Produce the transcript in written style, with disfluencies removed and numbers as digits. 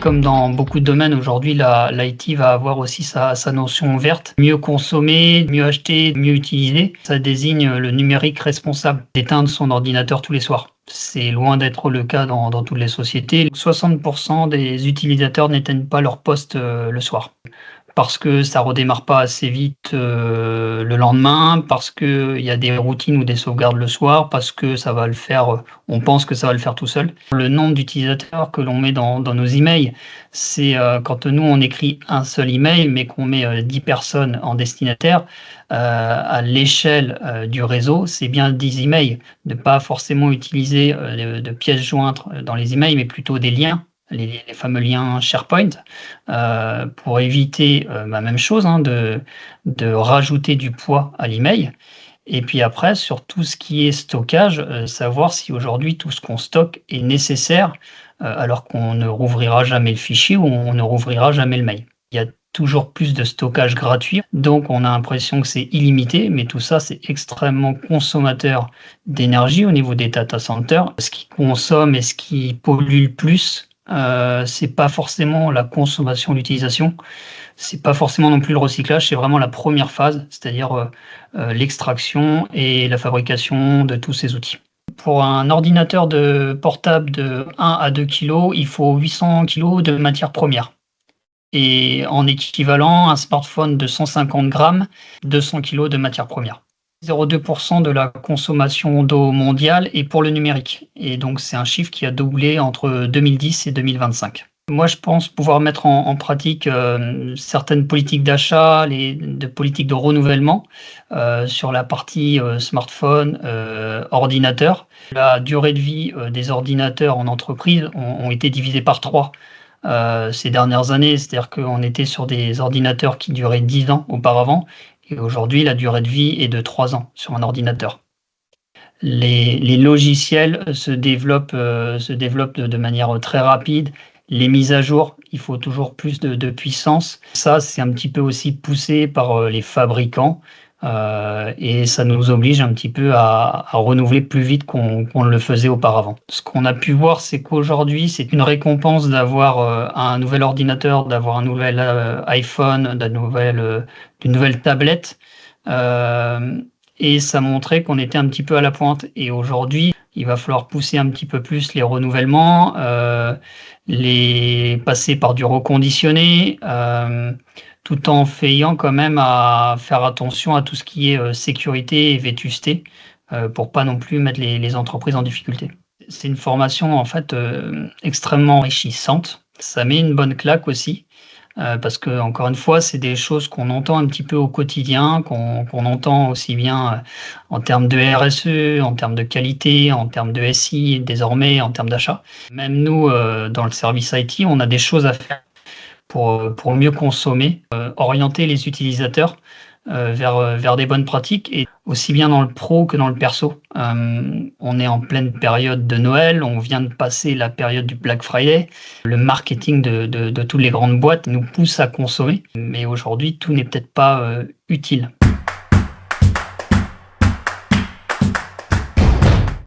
Comme dans beaucoup de domaines aujourd'hui, l'IT va avoir aussi sa notion verte. Mieux consommer, mieux acheter, mieux utiliser. Ça désigne le numérique responsable d'éteindre son ordinateur tous les soirs. C'est loin d'être le cas dans toutes les sociétés. 60% des utilisateurs n'éteignent pas leur poste le soir. Parce que ça redémarre pas assez vite le lendemain, parce qu'il y a des routines ou des sauvegardes le soir, parce que ça va le faire, on pense que ça va le faire tout seul. Le nombre d'utilisateurs que l'on met dans nos emails, c'est quand nous on écrit un seul email, mais qu'on met 10 personnes en destinataire, à l'échelle du réseau, c'est bien 10 emails. Ne pas forcément utiliser de pièces jointes dans les emails, mais plutôt des liens. Les fameux liens SharePoint, pour éviter la même chose, de rajouter du poids à l'email. Et puis après, sur tout ce qui est stockage, savoir si aujourd'hui tout ce qu'on stocke est nécessaire, alors qu'on ne rouvrira jamais le fichier ou on ne rouvrira jamais le mail. Il y a toujours plus de stockage gratuit, donc on a l'impression que c'est illimité, mais tout ça, c'est extrêmement consommateur d'énergie au niveau des data centers. Ce qui consomme et ce qui pollue le plus, c'est pas forcément la consommation, l'utilisation, c'est pas forcément non plus le recyclage, c'est vraiment la première phase, c'est-à-dire l'extraction et la fabrication de tous ces outils. Pour un ordinateur portable de 1 à 2 kg, il faut 800 kg de matières premières. Et en équivalent, un smartphone de 150 grammes, 200 kg de matières premières. 0,2% de la consommation d'eau mondiale est pour le numérique. Et donc, c'est un chiffre qui a doublé entre 2010 et 2025. Moi, je pense pouvoir mettre en pratique certaines politiques d'achat, de politiques de renouvellement sur la partie smartphone, ordinateur. La durée de vie des ordinateurs en entreprise ont été divisées par 3 ces dernières années. C'est-à-dire qu'on était sur des ordinateurs qui duraient 10 ans auparavant. Et aujourd'hui, la durée de vie est de 3 ans sur un ordinateur. Les logiciels se développent de manière très rapide. Les mises à jour, il faut toujours plus de puissance. Ça, c'est un petit peu aussi poussé par les fabricants. Et ça nous oblige un petit peu à renouveler plus vite qu'on le faisait auparavant. Ce qu'on a pu voir, c'est qu'aujourd'hui, c'est une récompense d'avoir un nouvel ordinateur, d'avoir un nouvel iPhone, d'une nouvelle tablette. Et ça montrait qu'on était un petit peu à la pointe. Et aujourd'hui, il va falloir pousser un petit peu plus les renouvellements, les passer par du reconditionné, tout en veillant quand même à faire attention à tout ce qui est sécurité et vétusté, pour pas non plus mettre les entreprises en difficulté. C'est une formation en fait extrêmement enrichissante. Ça met une bonne claque aussi, parce que encore une fois, c'est des choses qu'on entend un petit peu au quotidien, qu'on entend aussi bien en termes de RSE, en termes de qualité, en termes de SI, désormais en termes d'achat. Même nous, dans le service IT, on a des choses à faire pour mieux consommer, orienter les utilisateurs vers des bonnes pratiques, et aussi bien dans le pro que dans le perso. On est en pleine période de Noël, on vient de passer la période du Black Friday. Le marketing de toutes les grandes boîtes nous pousse à consommer, mais aujourd'hui tout n'est peut-être pas utile.